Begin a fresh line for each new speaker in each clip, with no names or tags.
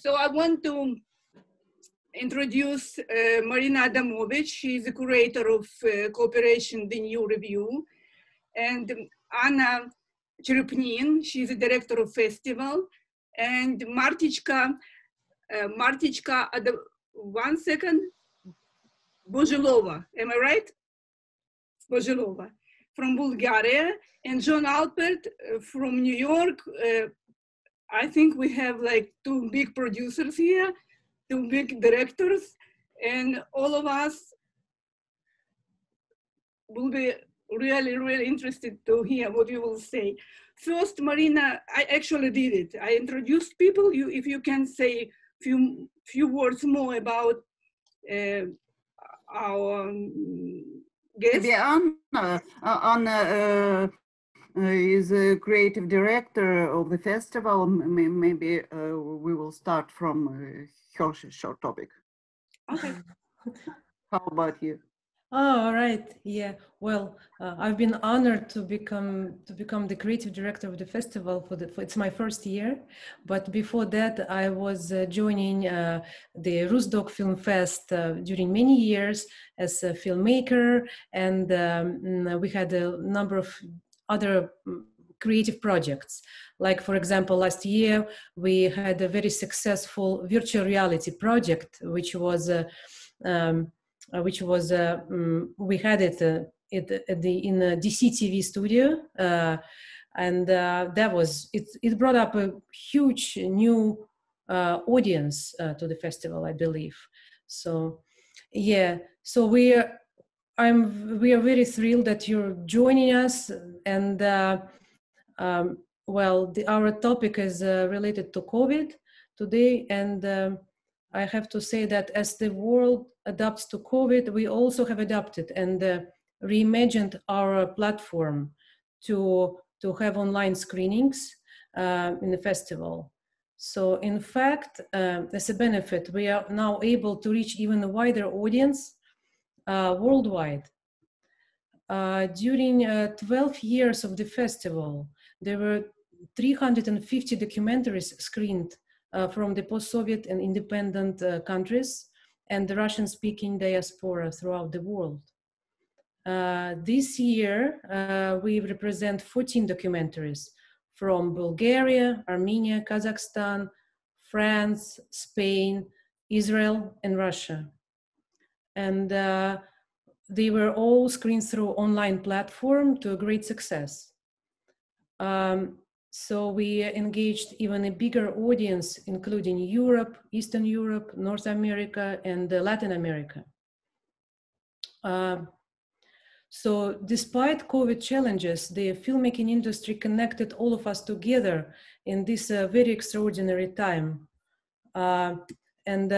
So I want to introduce Marina Adamovich. She's the curator of Cooperation, the New Review, and Anna Cherepnine, she's the director of festival, and Martichka, Bozhilova, am I right? Bozhilova, from Bulgaria, and JON ALPERT from New York. I think we have like two big producers here, two big directors, and all of us will be really, really interested to hear what you will say. First, Marina, I actually did it. I introduced people. If you can say few words more about our guest.
Anna is a creative director of the festival. Maybe we will start from her short topic.
Okay.
How about you?
Oh, all right. Yeah. Well, I've been honored to become the creative director of the festival it's my first year. But before that, I was joining the RUSDOCFILMFEST during many years as a filmmaker, and we had a number of other creative projects. Like, for example, last year we had a very successful virtual reality project, which was we had it in a DC TV studio, and it brought up a huge new audience to the festival, I believe. So yeah, so we are very thrilled that you're joining us, and our topic is related to COVID today, and I have to say that as the world adapts to COVID, we also have adapted and reimagined our platform to have online screenings in the festival. So in fact, as a benefit, we are now able to reach even a wider audience worldwide. During 12 years of the festival, there were 350 documentaries screened from the post-Soviet and independent countries and the Russian-speaking diaspora throughout the world. This year, we represent 14 documentaries from Bulgaria, Armenia, Kazakhstan, France, Spain, Israel, and Russia. And they were all screened through online platform to a great success. So we engaged even a bigger audience, including Europe, Eastern Europe, North America, and Latin America. So despite COVID challenges, the filmmaking industry connected all of us together in this very extraordinary time. And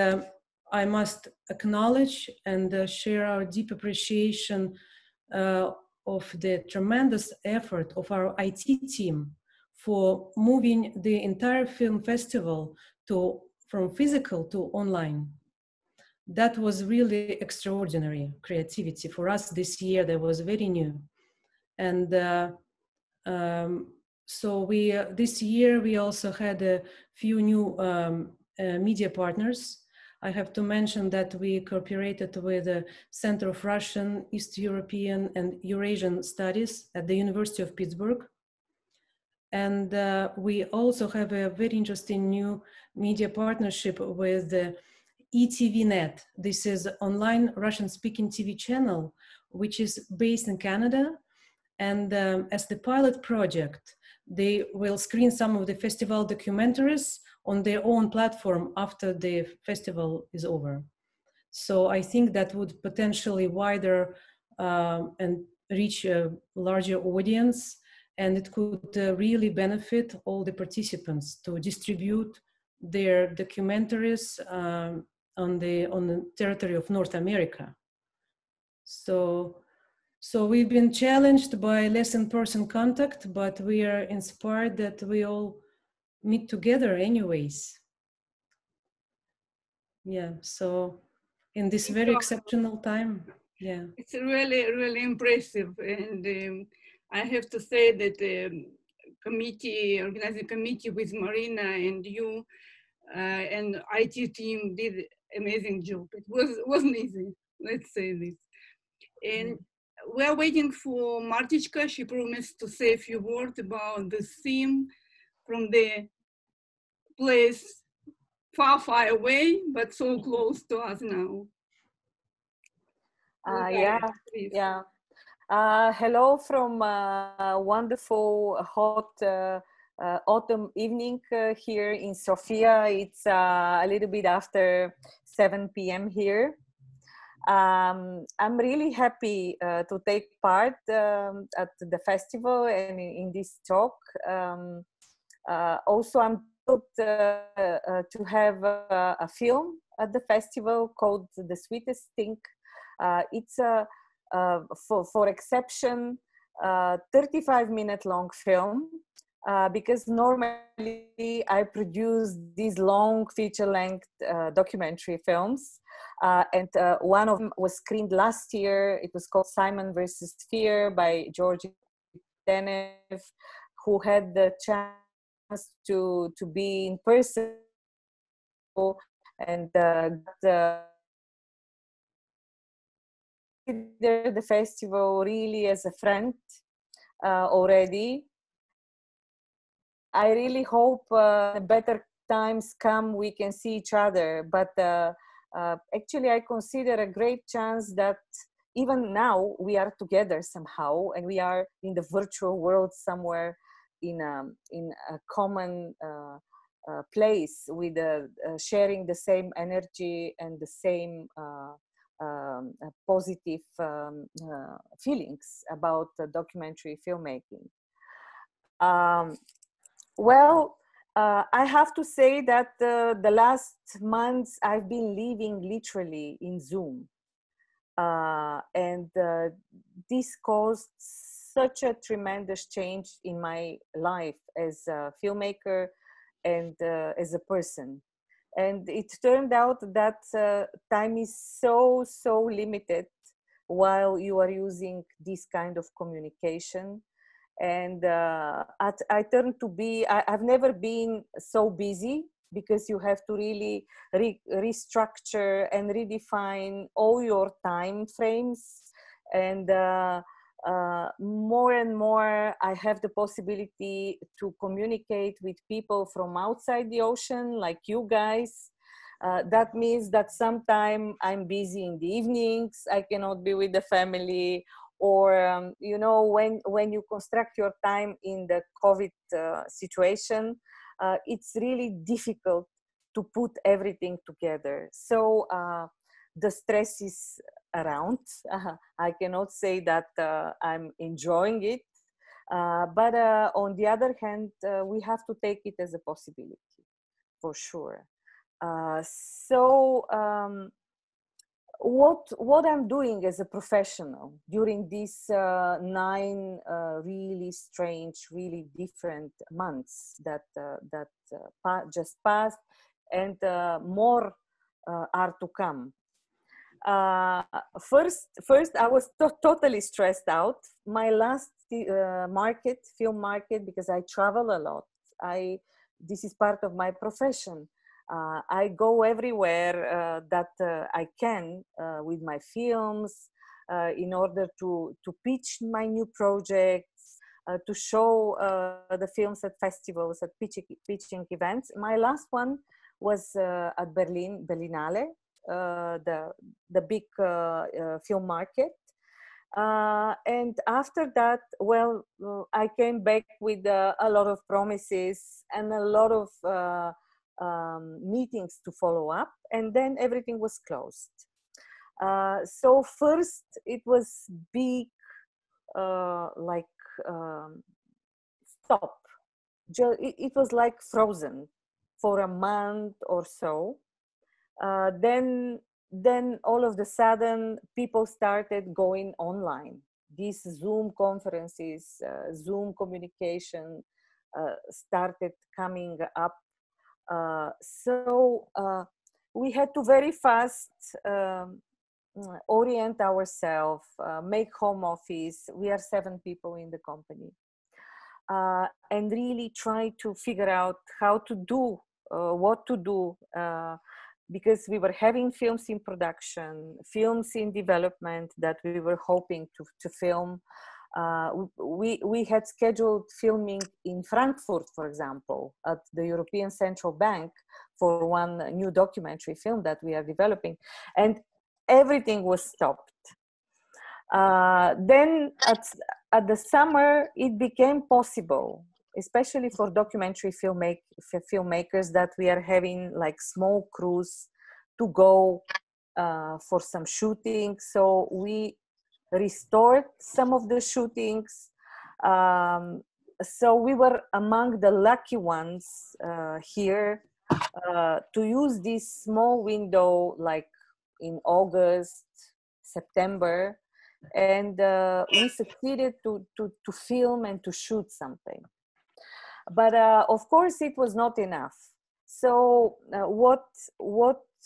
I must acknowledge and share our deep appreciation of the tremendous effort of our IT team for moving the entire film festival from physical to online. That was really extraordinary creativity for us this year. That was very new. And so this year we also had a few new media partners. I have to mention that we cooperated with the Center of Russian, East European, and Eurasian Studies at the University of Pittsburgh. And we also have a very interesting new media partnership with the ETVNet. This is online Russian-speaking TV channel, which is based in Canada. And as the pilot project, they will screen some of the festival documentaries on their own platform after the festival is over. So I think that would potentially wider and reach a larger audience, and it could really benefit all the participants to distribute their documentaries on the territory of North America. So we've been challenged by less in-person contact, but we are inspired that we all meet together anyways. Yeah, so in this very exceptional time, yeah.
It's really, really impressive. And I have to say that the organizing committee with Marina and you and IT team did amazing job. It wasn't easy, let's say this. And we're waiting for Martichka. She promised to say a few words about the theme from the place far, far away, but so close to us now.
Yeah,
please.
yeah. Hello from wonderful hot autumn evening here in Sofia. It's a little bit after 7 p.m. here. I'm really happy to take part at the festival and in this talk. Also, I'm thrilled to have a film at the festival called The Sweetest Thing. It's a for exception 35-minute long film because normally I produce these long feature-length documentary films, and one of them was screened last year. It was called Simon versus Fear by Georgi Tenev, who had the chance to be in person and the festival really as a friend already. I really hope better times come, we can see each other. But actually, I consider a great chance that even now we are together somehow, and we are in the virtual world somewhere in a common place with sharing the same energy and the same positive feelings about documentary filmmaking. Well, I have to say that the last months I've been living literally in Zoom. And this caused such a tremendous change in my life as a filmmaker and as a person. And it turned out that time is so limited while you are using this kind of communication. And I turned to be, I've never been so busy, because you have to really restructure and redefine all your time frames. And more and more, I have the possibility to communicate with people from outside the ocean, like you guys. That means that sometimes I'm busy in the evenings, I cannot be with the family, or you know, when you construct your time in the COVID situation, it's really difficult to put everything together. So the stress is around. I cannot say that I'm enjoying it, but on the other hand, we have to take it as a possibility, for sure. What I'm doing as a professional during these 9 really strange, really different months that just passed, and more are to come. First, I was totally stressed out. My last film market, because I travel a lot. This is part of my profession. I go everywhere that I can with my films in order to pitch my new projects, to show the films at festivals, at pitching events. My last one was at Berlinale, the big film market. And after that, well, I came back with a lot of promises and a lot of meetings to follow up, and then everything was closed. So first it was big, stop. It was like frozen for a month or so. Then all of a sudden people started going online. These Zoom conferences, Zoom communication started coming up. So we had to very fast orient ourselves, make home office. We are 7 people in the company, and really try to figure out how to do what to do, because we were having films in production, films in development that we were hoping to film. We had scheduled filming in Frankfurt, for example, at the European Central Bank for one new documentary film that we are developing, and everything was stopped. Then at the summer, it became possible, especially for documentary filmmakers, that we are having like small crews to go for some shooting. So we restored some of the shootings. So we were among the lucky ones here to use this small window, like in August, September, and we succeeded to film and to shoot something. But of course, it was not enough. So what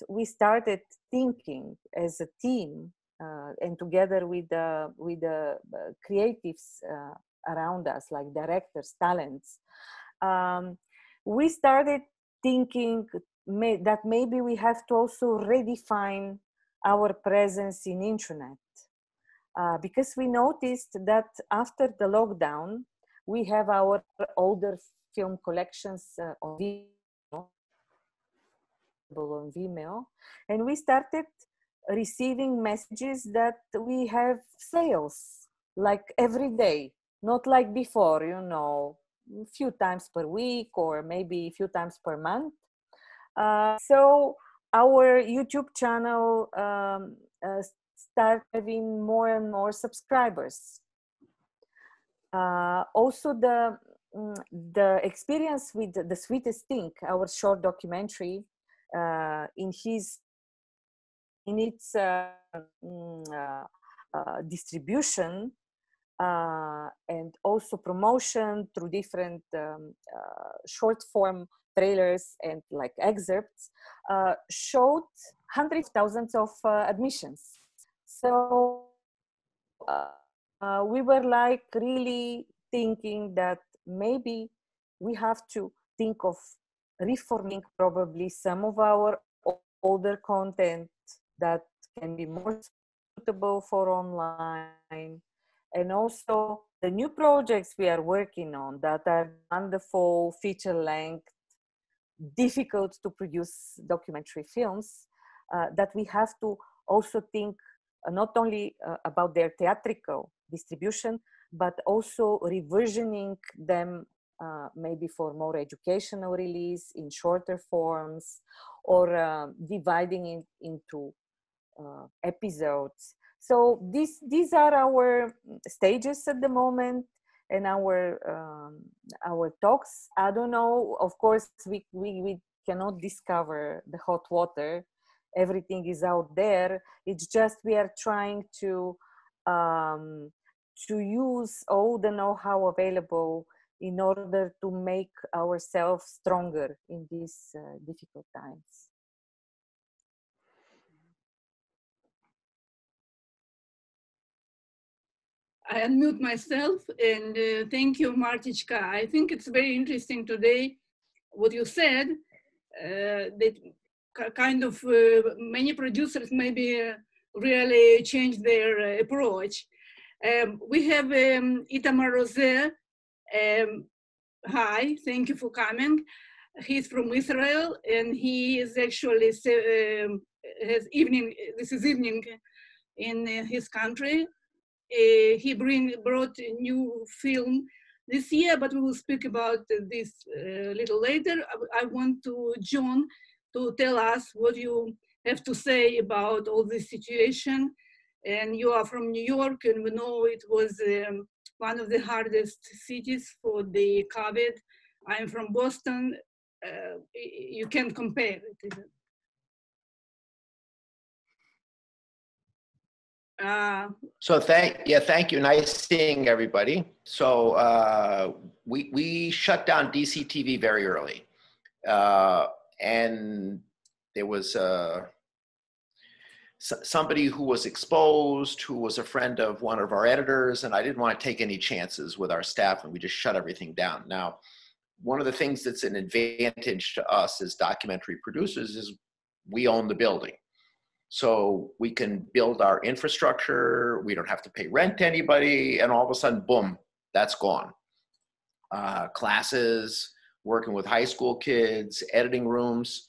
we started thinking as a team, and together with the creatives around us, like directors, talents, we started thinking that maybe we have to also redefine our presence in internet, because we noticed that after the lockdown, we have our older film collections on Vimeo, and we started receiving messages that we have sales like every day, not like before, you know, a few times per week or maybe a few times per month. So our YouTube channel started having more and more subscribers. Also, the experience with The Sweetest Thing, our short documentary, in its distribution and also promotion through different short form trailers and like excerpts, showed hundreds of thousands of admissions. So we were like really thinking that maybe we have to think of reforming probably some of our older content that can be more suitable for online, and also the new projects we are working on that are wonderful, feature-length, difficult to produce documentary films, that we have to also think not only about their theatrical distribution, but also reversioning them maybe for more educational release in shorter forms, or dividing it into episodes. So these are our stages at the moment, and our talks. I don't know, of course, we cannot discover the hot water. Everything is out there. It's just we are trying to use all the know-how available in order to make ourselves stronger in these difficult times.
I unmute myself, and thank you, Martichka. I think it's very interesting today what you said, that kind of many producers maybe really change their approach. We have ITAMAR ROSE. Hi, thank you for coming. He's from Israel, and he is actually has this is evening in his country. He brought a new film this year, but we will speak about this a little later. I want John to tell us what you have to say about all this situation. And you are from New York, and we know it was one of the hardest cities for the COVID. I'm from Boston. You can't compare it.
So thank you. Nice seeing everybody. So we shut down DC TV very early, and there was somebody who was exposed, who was a friend of one of our editors, and I didn't want to take any chances with our staff, and we just shut everything down. Now, one of the things that's an advantage to us as documentary producers is we own the building. So we can build our infrastructure, we don't have to pay rent to anybody, and all of a sudden, boom, that's gone. Classes, working with high school kids, editing rooms.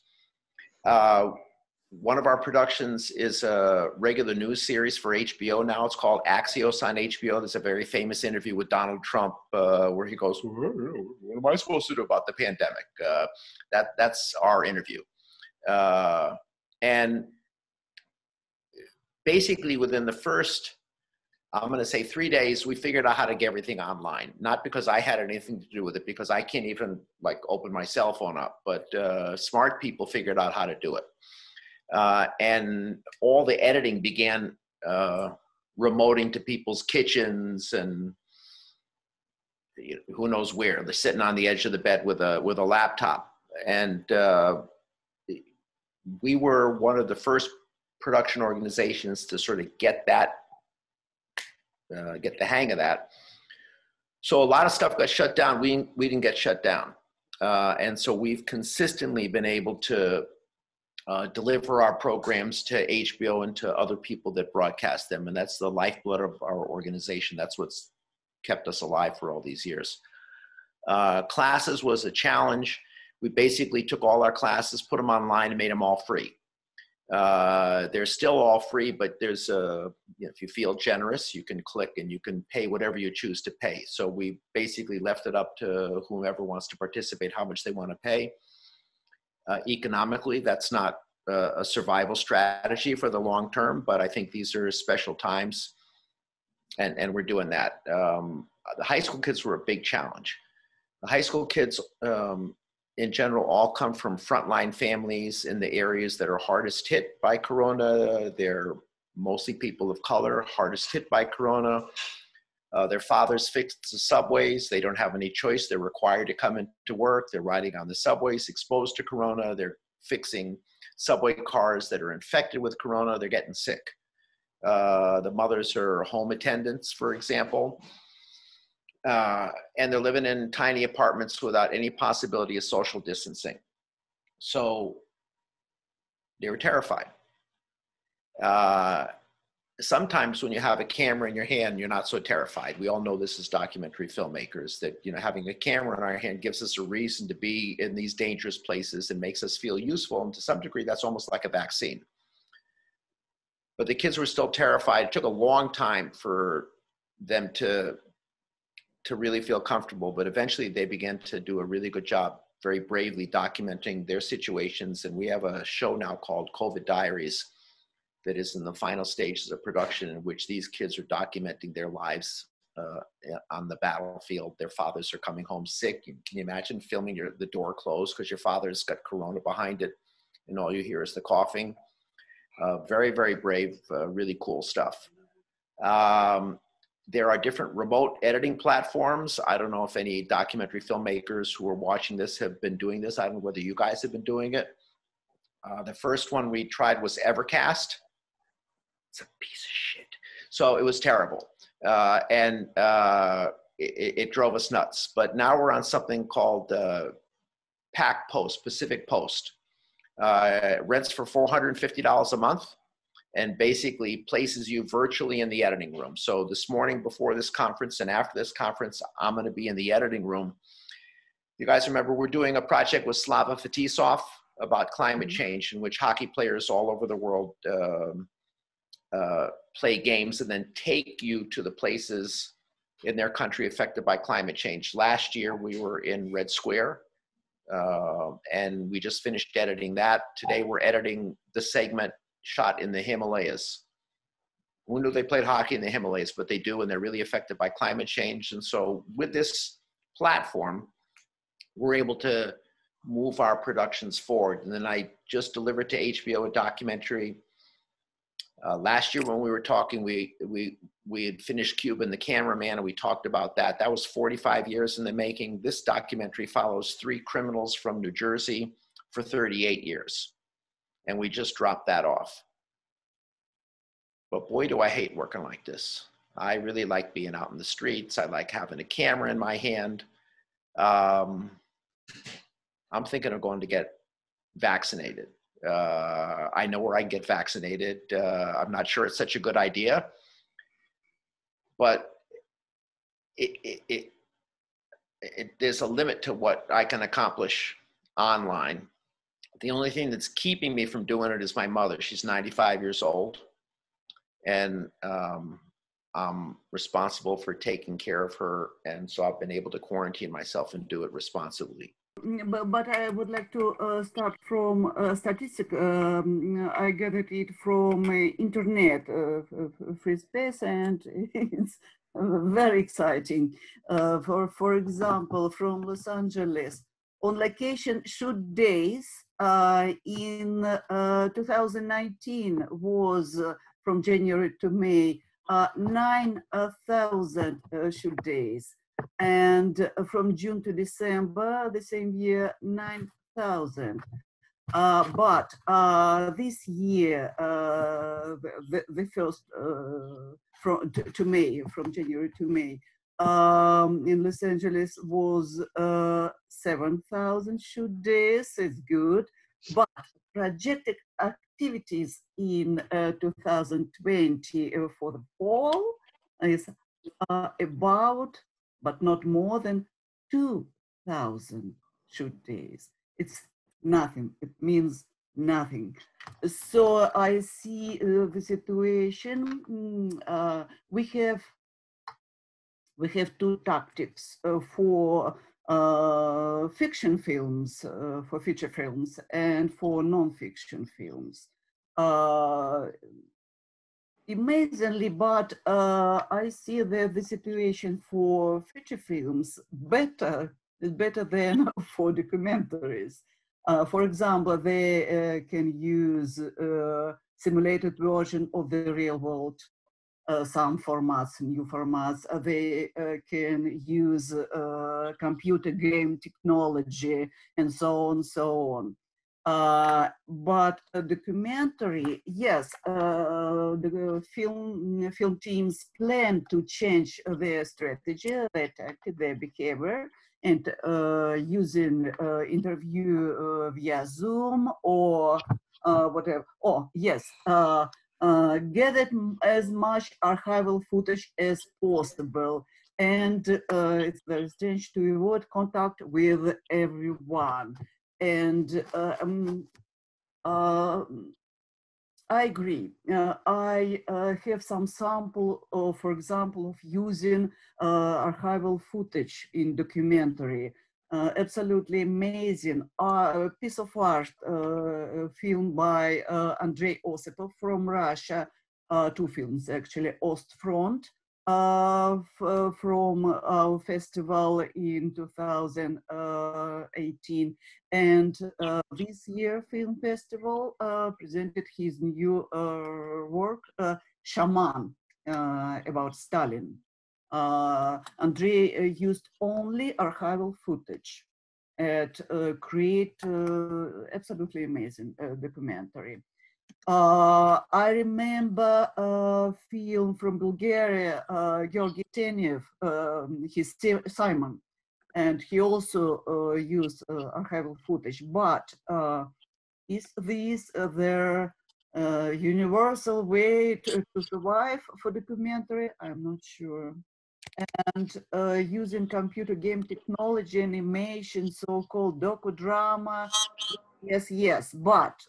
One of our productions is a regular news series for HBO now. It's called Axios on HBO. There's a very famous interview with Donald Trump where he goes, what am I supposed to do about the pandemic? That's our interview. And basically within the first, I'm going to say 3 days, we figured out how to get everything online. Not because I had anything to do with it, because I can't even like open my cell phone up, but smart people figured out how to do it. And all the editing began remoting to people's kitchens and who knows where. They're sitting on the edge of the bed with a laptop. And we were one of the first production organizations to sort of get that, get the hang of that. So a lot of stuff got shut down. We didn't get shut down. And so we've consistently been able to deliver our programs to HBO and to other people that broadcast them. And that's the lifeblood of our organization. That's what's kept us alive for all these years. Classes was a challenge. We basically took all our classes, put them online, and made them all free. They're still all free, but there's if you feel generous, you can click and you can pay whatever you choose to pay. So we basically left it up to whomever wants to participate, how much they want to pay. Economically, that's not a survival strategy for the long term, but I think these are special times, and we're doing that. The high school kids were a big challenge. The high school kids, in general, all come from frontline families in the areas that are hardest hit by Corona. They're mostly people of color, hardest hit by Corona. Their fathers fixed the subways. They don't have any choice. They're required to come into work. They're riding on the subways exposed to Corona. They're fixing subway cars that are infected with Corona. They're getting sick. The mothers are home attendants, for example. And they're living in tiny apartments without any possibility of social distancing. So they were terrified. Sometimes when you have a camera in your hand, you're not so terrified. We all know this as documentary filmmakers, that having a camera in our hand gives us a reason to be in these dangerous places and makes us feel useful. And to some degree, that's almost like a vaccine. But the kids were still terrified. It took a long time for them to really feel comfortable, but eventually they began to do a really good job, very bravely documenting their situations. And we have a show now called COVID Diaries that is in the final stages of production, in which these kids are documenting their lives on the battlefield. Their fathers are coming home sick. Can you imagine filming the door closed because your father's got Corona behind it and all you hear is the coughing? Very, very brave, really cool stuff. There are different remote editing platforms. I don't know if any documentary filmmakers who are watching this have been doing this. I don't know whether you guys have been doing it. The first one we tried was Evercast. It's a piece of shit. So it was terrible. It drove us nuts. But now we're on something called PAC Post, Pacific Post. Rents for $450 a month and basically places you virtually in the editing room. So this morning before this conference and after this conference, I'm going to be in the editing room. You guys remember we're doing a project with Slava Fetisov about climate change, in which hockey players all over the world play games and then take you to the places in their country affected by climate change. Last year, we were in Red Square, and we just finished editing that. Today, we're editing the segment shot in the Himalayas. Who knew they played hockey in the Himalayas? But they do, and they're really affected by climate change. And so with this platform, we're able to move our productions forward. And then I just delivered to HBO a documentary. Last year when we were talking, we had finished Cuba and the Cameraman, and we talked about that. That was 45 years in the making. This documentary follows 3 criminals from New Jersey for 38 years. And we just dropped that off. But boy, do I hate working like this. I really like being out in the streets. I like having a camera in my hand. I'm thinking of going to get vaccinated. I know where I can get vaccinated. I'm not sure it's such a good idea, but there's a limit to what I can accomplish online. The only thing that's keeping me from doing it is my mother. She's 95 years old, and I'm responsible for taking care of her, and so I've been able to quarantine myself and do it responsibly.
But I would like to start from statistic. I gathered it from internet, free space, and it's very exciting. For example, from Los Angeles, on location shoot days in 2019 was from January to May 9,000 shoot days. And from June to December, the same year, 9,000. But this year, the first to May, from January to May, in Los Angeles was 7,000 shoot days. It's good, but projected activities in 2020 for the fall is about, but not more than 2,000 shoot days. It's nothing. It means nothing. So I see the situation. We have two tactics for fiction films, for feature films, and for non-fiction films. Amazingly, but I see that the situation for feature films is better than for documentaries. For example, they can use simulated version of the real world, some formats, new formats. They can use computer game technology and so on, so on. But a documentary, yes, the film teams plan to change their strategy, their tactic, their behavior, and using interview via Zoom or whatever. Oh, yes, gather as much archival footage as possible. And it's very strange to avoid contact with everyone. And I agree. I have some sample, for example, of using archival footage in documentary. Absolutely amazing. A piece of art filmed by Andrei Osipov from Russia. Two films actually, Ostfront, from our festival in 2018, and this year film festival presented his new work, Shaman, about Stalin. Andrei used only archival footage and create absolutely amazing documentary. I remember a film from Bulgaria, Georgi Tenev, his Simon, and he also used archival footage. But is this their universal way to survive for documentary? I'm not sure. And using computer game technology, animation, so-called docudrama, yes, but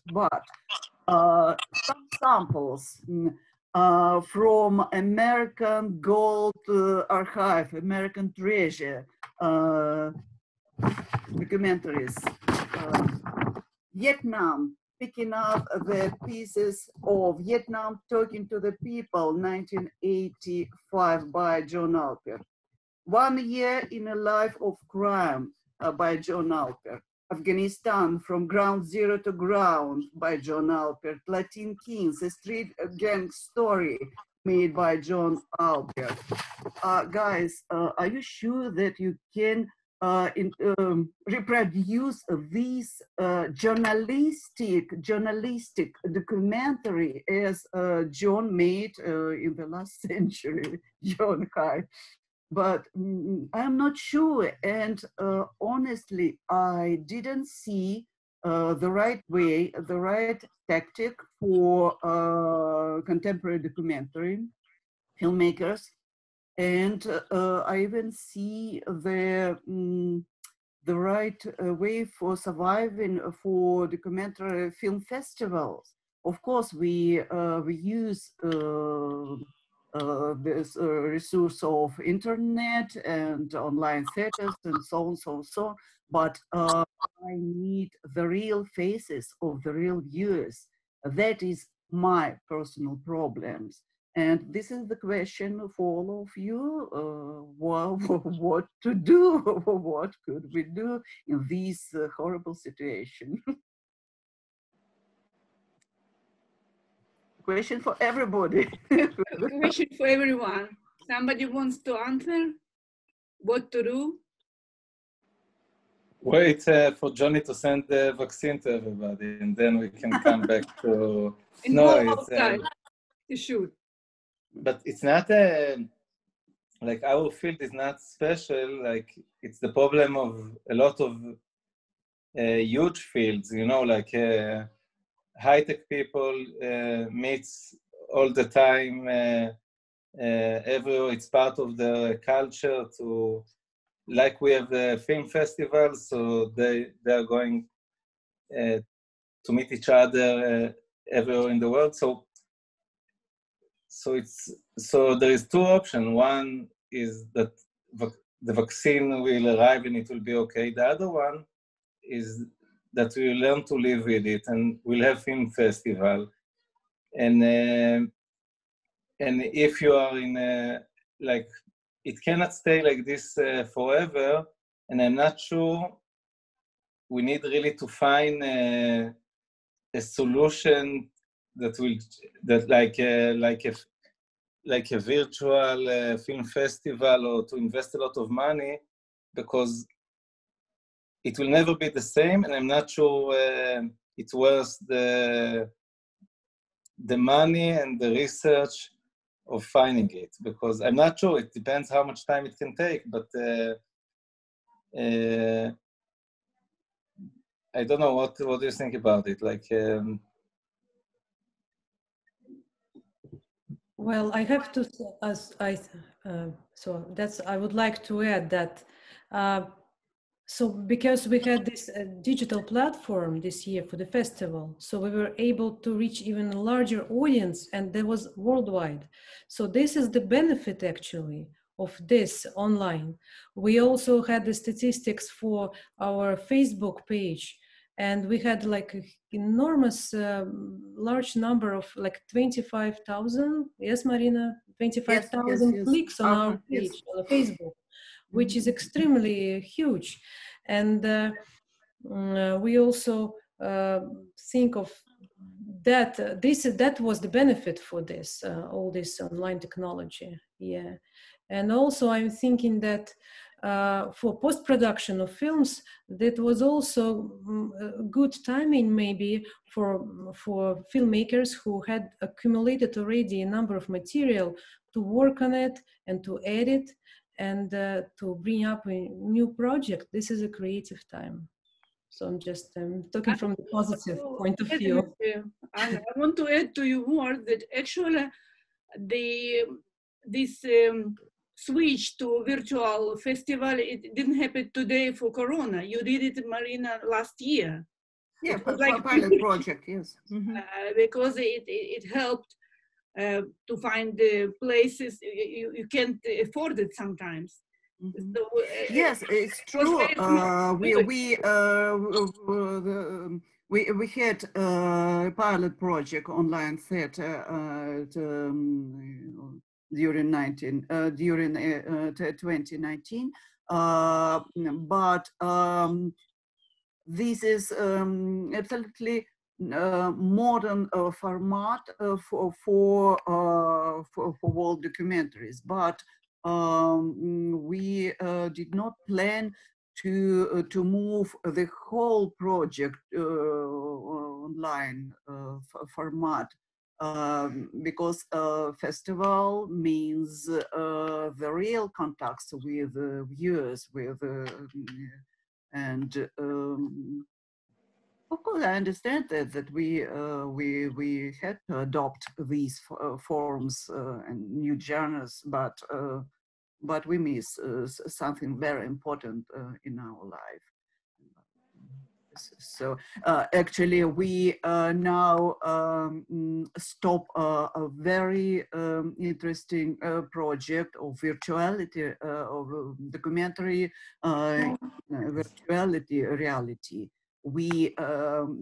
some samples from American Gold Archive, American Treasure documentaries. Vietnam, picking up the pieces of Vietnam Talking to the People, 1985 by Jon Alpert. 1 Year in a Life of Crime by Jon Alpert. Afghanistan, From Ground Zero to Ground by Jon Alpert. Latin Kings, a street gang story made by Jon Alpert. Guys, are you sure that you can reproduce this journalistic documentary as John made in the last century? John, hi. but I'm not sure. And honestly, I didn't see the right way, the right tactic for contemporary documentary filmmakers. And I even see the right way for surviving for documentary film festivals. Of course, we use this resource of internet and online theaters and so on, so on. But I need the real faces of the real viewers. That is my personal problems. And this is the question for all of you, what to do, what could we do in this horrible situation? Question for everybody.
Question for everyone. Somebody wants to answer? What to do?
Wait for Johnny to send the vaccine to everybody, and then we can come back to.
And
No,
go
it's
outside to shoot.
but it's not like our field is not special. Like it's the problem of a lot of huge fields, you know, like high-tech people meets all the time. Everywhere, it's part of the culture to, like we have the film festivals, so they are going to meet each other everywhere in the world. So there is two options. One is that the vaccine will arrive and it will be okay. The other one is that we learn to live with it, and we'll have film festival. And if you are in like, it cannot stay like this forever. And I'm not sure we need really to find a solution that will like a virtual film festival, or to invest a lot of money, because it will never be the same, and I'm not sure it's worth the money and the research of finding it, because I'm not sure. It depends how much time it can take, but I don't know, what do you think about it? Like,
well, I have to, I would like to add that, so because we had this digital platform this year for the festival, so we were able to reach even a larger audience, and that was worldwide. So this is the benefit actually of this online. We also had the statistics for our Facebook page, and we had like an enormous, large number of like 25,000, yes, Marina? 25,000
yes.
clicks on our page on Facebook, which is extremely huge. And we also think of that, that was the benefit for this, all this online technology, yeah. And also I'm thinking that for post-production of films, that was also good timing maybe for filmmakers who had accumulated already a number of material to work on it and to edit and to bring up a new project. This is a creative time. So I'm just talking from the positive point of view.
I want to add to you more that actually this switch to virtual festival, it didn't happen today for Corona. You did it, Marina, last year.
Yeah,
it was like
a pilot project, yes.
Because it helped to find the places you can't afford it sometimes. So,
yes, it's true. We had a pilot project online theater during 2019, but this is absolutely modern format for world documentaries, but we did not plan to move the whole project online format. because festival means the real contacts with viewers, and of course I understand that we had to adopt these forms and new genres, but we miss something very important in our life. So actually, we now stop a very interesting project of virtuality, of documentary virtuality reality. We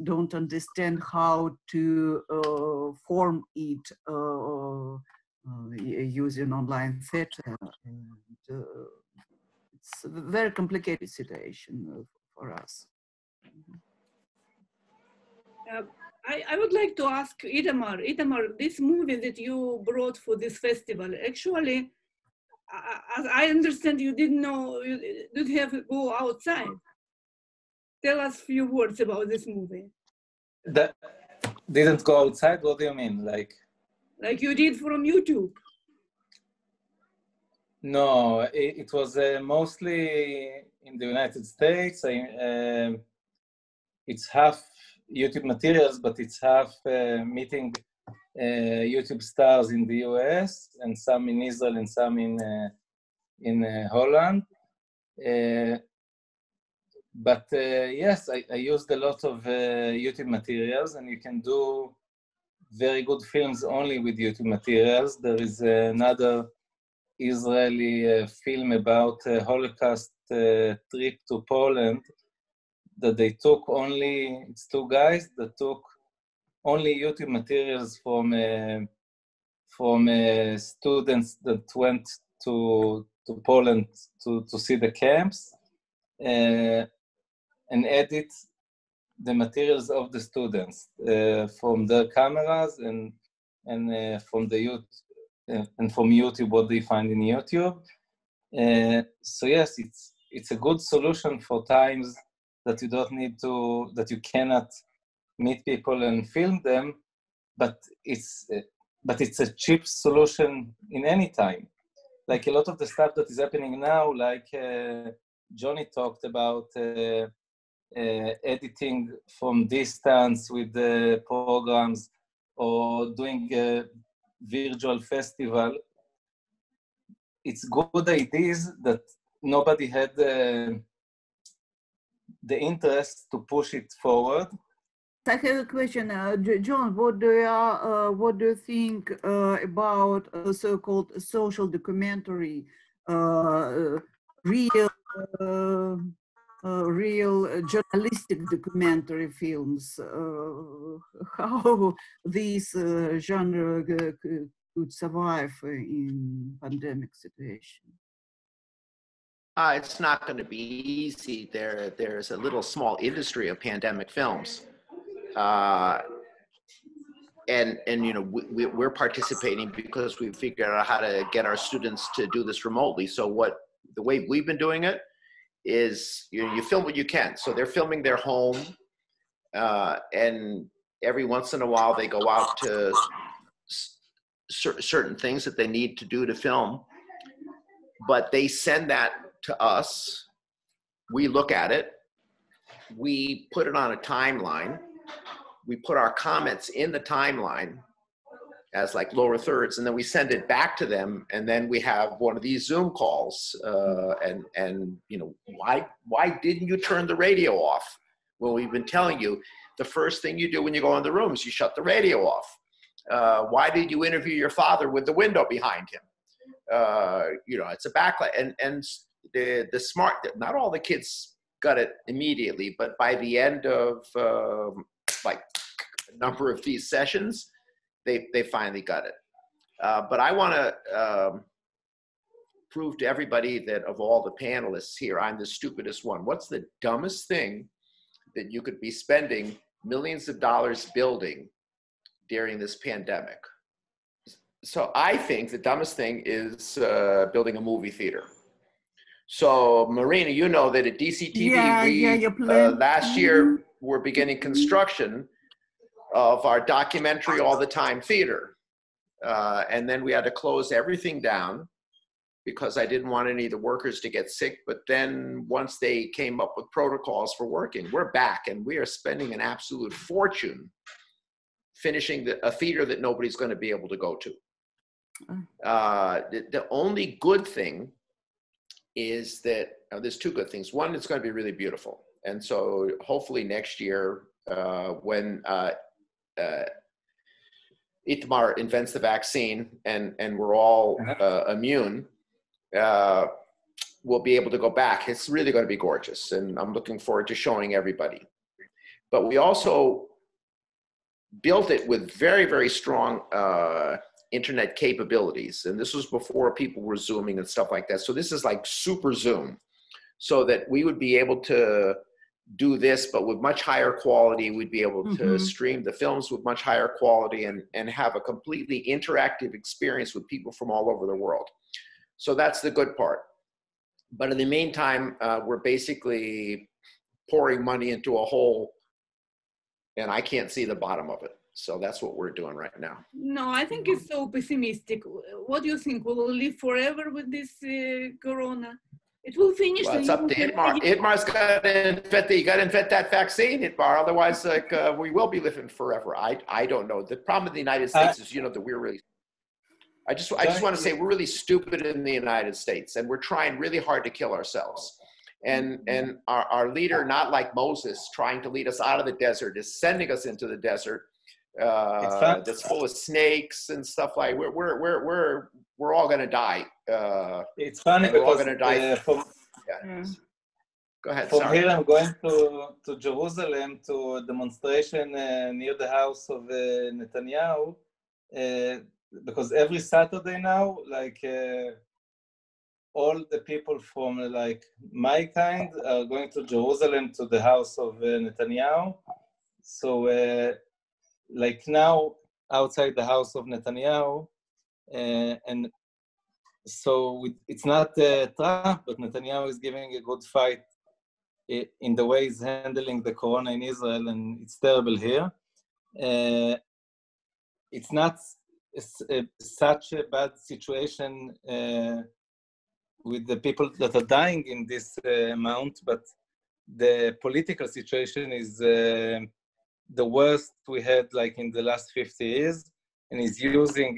don't understand how to form it using online theater. And, it's a very complicated situation for us.
I would like to ask Itamar. Itamar, this movie that you brought for this festival, actually, as I understand, you didn't know, you didn't have to go outside. Tell us a few words about this movie.
That didn't go outside? What do you mean? Like
you did from YouTube?
No, it was mostly in the United States. It's half YouTube materials, but it's half meeting YouTube stars in the US, and some in Israel and some in Holland. But yes, I used a lot of YouTube materials, and you can do very good films only with YouTube materials. There is another Israeli film about a Holocaust trip to Poland that they took only, it's two guys that took only YouTube materials from students that went to Poland to see the camps, and edit the materials of the students from their cameras and from the and from YouTube, what they find in YouTube. So yes, it's a good solution for times that you don't need to, that you cannot meet people and film them, but it's a cheap solution in any time. Like a lot of the stuff that is happening now, like Johnny talked about, editing from distance with the programs, or doing a virtual festival. It's good ideas that nobody had the interest to push it forward.
I have a question, John. What do you think about so-called social documentary, real journalistic documentary films? How this genre could survive in pandemic situation?
It's not going to be easy. There's a little small industry of pandemic films, and you know, we're participating because we figured out how to get our students to do this remotely. So the way we've been doing it is, you film what you can. So they're filming their home, and every once in a while they go out to certain things that they need to do to film, but they send that to us. We look at it, we put it on a timeline, we put our comments in the timeline as like lower thirds, and then we send it back to them, and then we have one of these Zoom calls, and you know, why didn't you turn the radio off? Well, we've been telling you, the first thing you do when you go in the room is you shut the radio off. Why did you interview your father with the window behind him? You know, it's a backlight, and the smart, not all the kids got it immediately, but by the end of like a number of these sessions, they finally got it. But I want to prove to everybody that of all the panelists here, I'm the stupidest one. What's the dumbest thing that you could be spending millions of dollars building during this pandemic? So I think the dumbest thing is building a movie theater. So Marina, you know that at DCTV, last year we're beginning construction of our documentary All the Time Theater. And then we had to close everything down because I didn't want any of the workers to get sick. But then once they came up with protocols for working, we're back and we are spending an absolute fortune finishing a theater that nobody's going to be able to go to. The only good thing is that there's two good things. One, it's going to be really beautiful. And so hopefully next year, when ITAMAR invents the vaccine and we're all immune, we'll be able to go back. It's really going to be gorgeous. And I'm looking forward to showing everybody. But we also built it with very, very strong internet capabilities. And this was before people were Zooming and stuff like that. So this is like super Zoom, so that we would be able to do this, but with much higher quality. We'd be able to stream the films with much higher quality and have a completely interactive experience with people from all over the world. So that's the good part. But in the meantime, we're basically pouring money into a hole and I can't see the bottom of it. So that's what we're doing right now.
No, I think it's so pessimistic. What do you think? Will we live forever with this corona? It will finish.
Well, it's up to ITMAR. ITMAR's got to invent that vaccine, ITMAR. Otherwise, we will be living forever. I don't know. The problem with the United States is, that we're really. I just want to say we're really stupid in the United States, and we're trying really hard to kill ourselves. And our leader, not like Moses, trying to lead us out of the desert, is sending us into the desert. That's full of snakes and stuff like. We're all gonna die.
It's funny because
we're all gonna die. Go ahead.
From here, I'm going to Jerusalem to a demonstration near the house of Netanyahu, because every Saturday now, like all the people from like my kind are going to Jerusalem to the house of Netanyahu. So. Like now, outside the house of Netanyahu, and so it's not Trump, but Netanyahu is giving a good fight in the way he's handling the corona in Israel, and it's terrible here. It's not such a bad situation with the people that are dying in this amount, but the political situation is the worst we had like in the last 50 years, and is using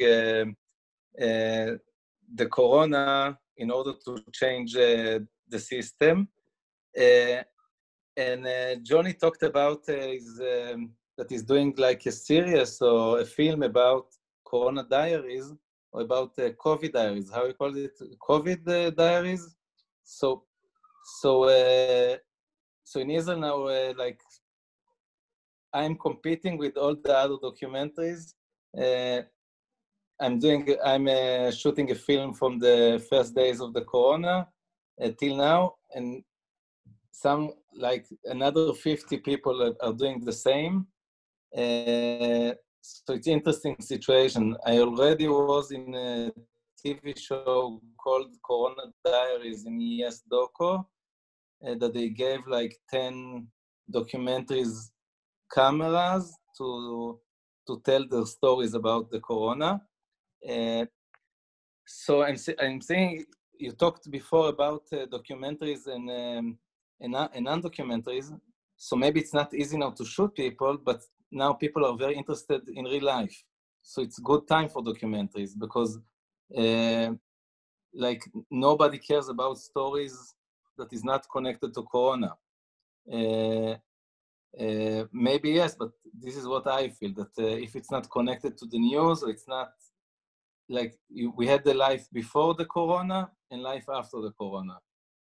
the corona in order to change the system. And Johnny talked about that he's doing like a series or a film about Corona Diaries, or about COVID Diaries, how you call it, COVID Diaries. So in Israel now, like, I'm competing with all the other documentaries. I'm shooting a film from the first days of the corona till now, and some, like another 50 people are doing the same. So it's an interesting situation. I already was in a TV show called Corona Diaries in Yes Doco, that they gave like 10 documentaries cameras to tell their stories about the corona. So I'm saying, you talked before about documentaries and non-documentaries. So maybe it's not easy now to shoot people, but now people are very interested in real life. So it's a good time for documentaries, because like nobody cares about stories that is not connected to corona. Maybe yes, but this is what I feel, that if it's not connected to the news, or it's not like we had the life before the corona and life after the corona.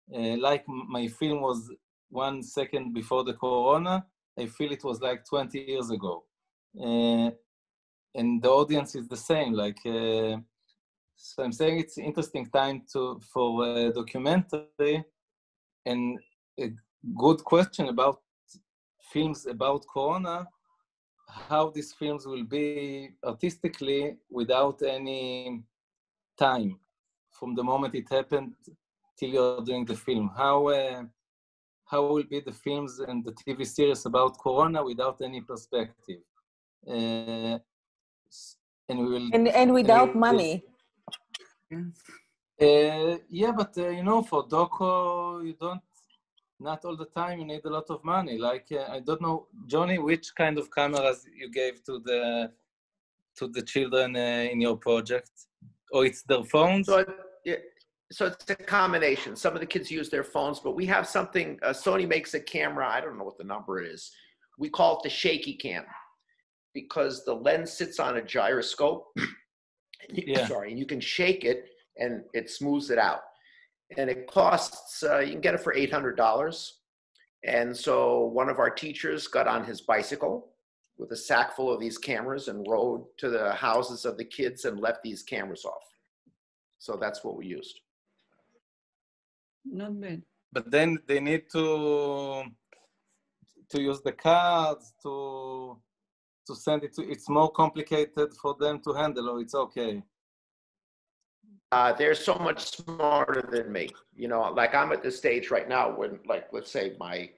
Like my film was 1 second before the corona, I feel it was like 20 years ago. And the audience is the same. Like, so I'm saying it's an interesting time for documentary, and a good question about films about corona, how these films will be artistically without any time from the moment it happened till you're doing the film. How will be the films and the TV series about corona without any perspective? and we will
and without money.
Yeah, but you know, for doco, you don't. Not all the time. You need a lot of money. Like I don't know, Johnny, which kind of cameras you gave to the children in your project, or it's their phones?
So it's a combination. Some of the kids use their phones, but we have something. Sony makes a camera. I don't know what the number is. We call it the shaky cam, because the lens sits on a gyroscope. Sorry, and you can shake it and it smooths it out. And it costs, you can get it for $800. And so one of our teachers got on his bicycle with a sack full of these cameras and rode to the houses of the kids and left these cameras off. So that's what we used.
Not bad.
But then they need to use the cards to send it to. It's more complicated for them to handle, or it's okay.
They're so much smarter than me. You know, like I'm at this stage right now when, like, let's say my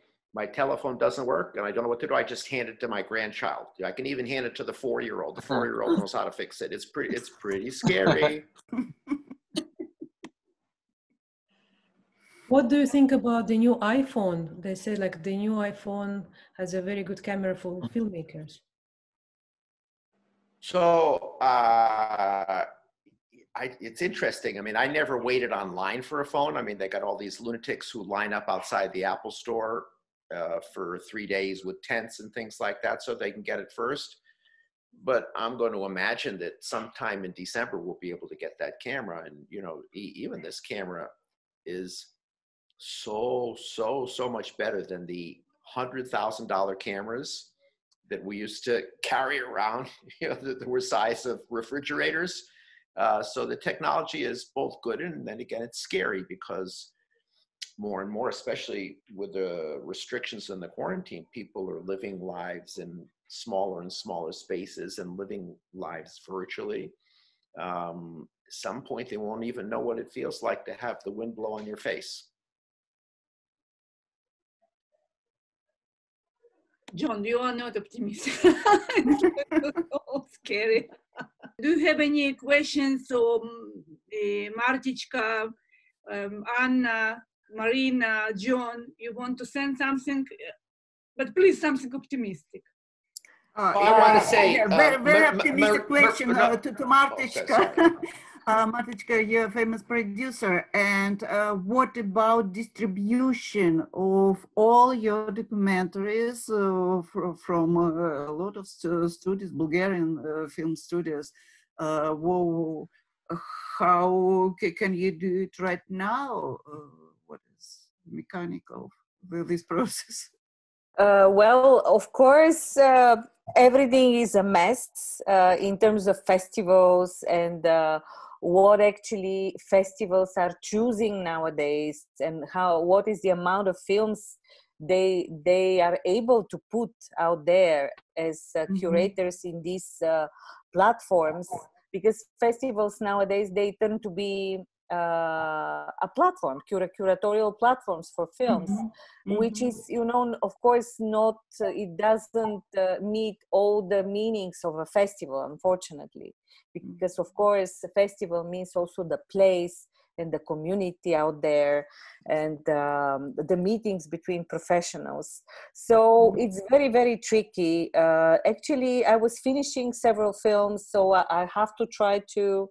telephone doesn't work and I don't know what to do. I just hand it to my grandchild. I can even hand it to the 4-year-old. The 4-year-old knows how to fix it. It's pretty scary.
What do you think about the new iPhone? They say like the new iPhone has a very good camera for filmmakers.
So it's interesting. I mean, I never waited online for a phone. I mean, they got all these lunatics who line up outside the Apple store for 3 days with tents and things like that so they can get it first. But I'm going to imagine that sometime in December, we'll be able to get that camera. And, you know, even this camera is so much better than the $100,000 cameras that we used to carry around, you know, that were size of refrigerators. So the technology is both good, and then again, it's scary because more and more, especially with the restrictions in the quarantine, people are living lives in smaller and smaller spaces and living lives virtually. At some point, they won't even know what it feels like to have the wind blow on your face.
John, you are not optimistic. So scary. Do you have any questions? So, Martichka, Anna, Marina, John, you want to send something? But please, something optimistic.
I want to say
very optimistic question to Martichka.
Okay,
Martichka, you're a famous producer, and what about distribution of all your documentaries from a lot of studios, Bulgarian film studios? How can you do it right now? What is mechanical of this process?
Well, of course, everything is a mess in terms of festivals and what actually festivals are choosing nowadays, and what is the amount of films they are able to put out there as curators in these platforms, because festivals nowadays, they tend to be a platform, curatorial platforms for films, which is, you know, of course not, it doesn't meet all the meanings of a festival, unfortunately, because of course a festival means also the place and the community out there and the meetings between professionals. So it's very, very tricky. Actually, I was finishing several films, so I have to try to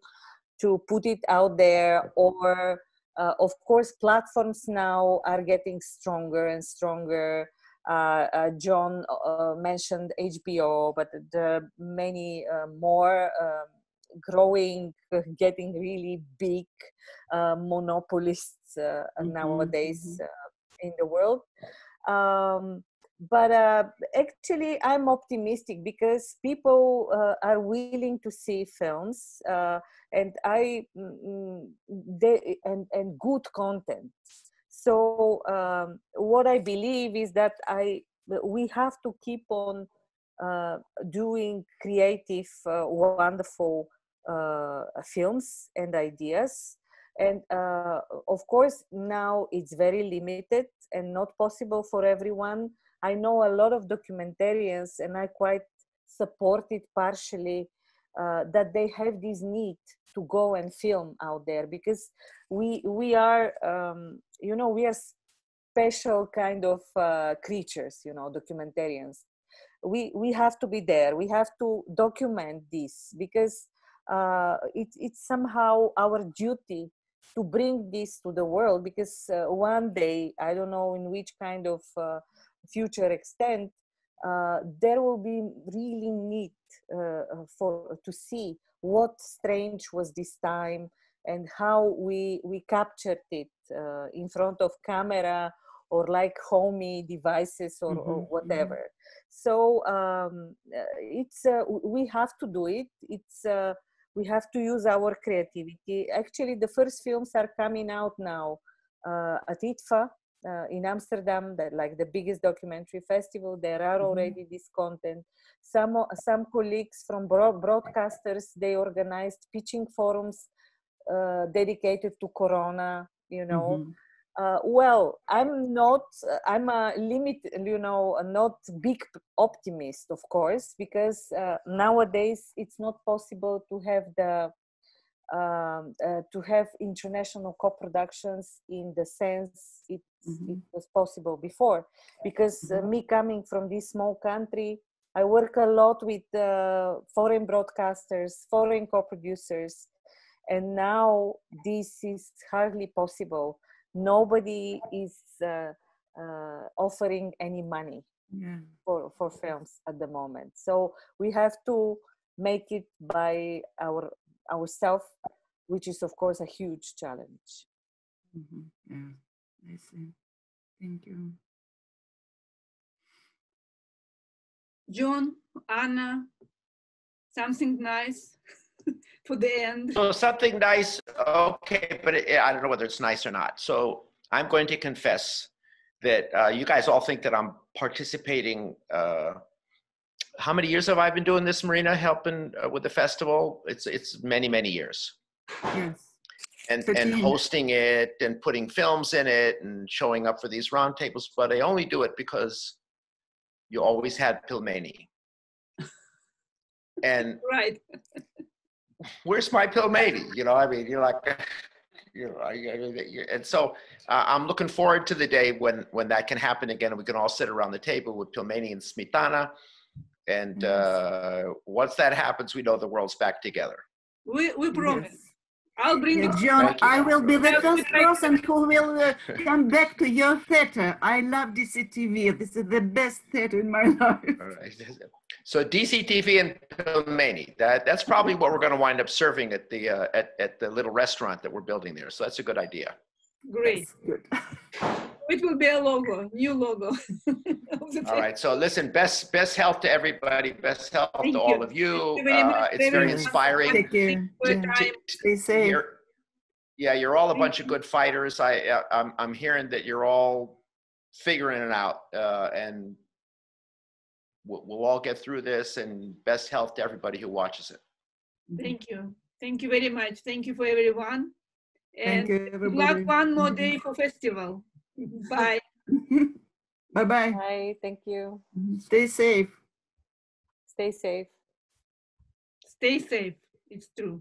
put it out there, or of course platforms now are getting stronger and stronger. John mentioned HBO, but there are many more growing, getting really big monopolists nowadays in the world. But actually, I'm optimistic because people are willing to see films and good content. So what I believe is that we have to keep on doing creative, wonderful films and ideas. And of course, now it's very limited and not possible for everyone. I know a lot of documentarians, and I quite supported partially, that they have this need to go and film out there, because we are, you know, we are special kind of creatures, you know, documentarians. We have to be there. We have to document this, because it's somehow our duty to bring this to the world, because one day, I don't know in which kind of future extent, there will be really need to see what strange was this time, and how we captured it in front of camera, or like homey devices, or whatever. So it's we have to do it. It's we have to use our creativity. Actually, the first films are coming out now at ITFA in Amsterdam, like the biggest documentary festival. There are already this content. Some colleagues from broadcasters, they organized pitching forums dedicated to Corona, you know. Well, I'm a not big optimist, of course, because nowadays it's not possible to have international co-productions in the sense it was possible before. Because me coming from this small country, I work a lot with foreign broadcasters, foreign co-producers, and now this is hardly possible. Nobody is offering any money for films at the moment. So we have to make it by ourselves, which is of course a huge challenge.
Yeah, I see. Thank you.
John, Anna, something nice for the end.
So something nice, okay, but I don't know whether it's nice or not. So I'm going to confess that you guys all think that I'm participating. How many years have I been doing this, Marina, helping with the festival? It's many, many years.
Yes.
And hosting it and putting films in it and showing up for these roundtables, but I only do it because you always had Pilmeni. And
right.
Where's my Pilmeni? You know, I mean, you're like, you know, and so I'm looking forward to the day when that can happen again, and we can all sit around the table with Pilmeni and Smetana. And once that happens, we know the world's back together.
We promise. Yes. I'll bring it.
John, I will be the first person who will come back to your theater. I love DCTV. This is the best theater in my life.
All right. So DCTV and Pilmeni, that's probably what we're going to wind up serving at the little restaurant that we're building there. So that's a good idea.
Great.
Good.
It will be a logo, new logo.
All right. So listen, best health to everybody. Best health to all of you. It's very inspiring.
Take care. Stay safe.
You're all a bunch of good fighters. I'm hearing that you're all figuring it out, and we'll all get through this. And best health to everybody who watches it.
Thank you. Thank you very much. Thank you for everyone. And
thank you, everybody.
Good luck one more day for festival. Bye.
Bye-bye.
Bye. Thank you.
Stay safe.
Stay safe.
Stay safe. It's true.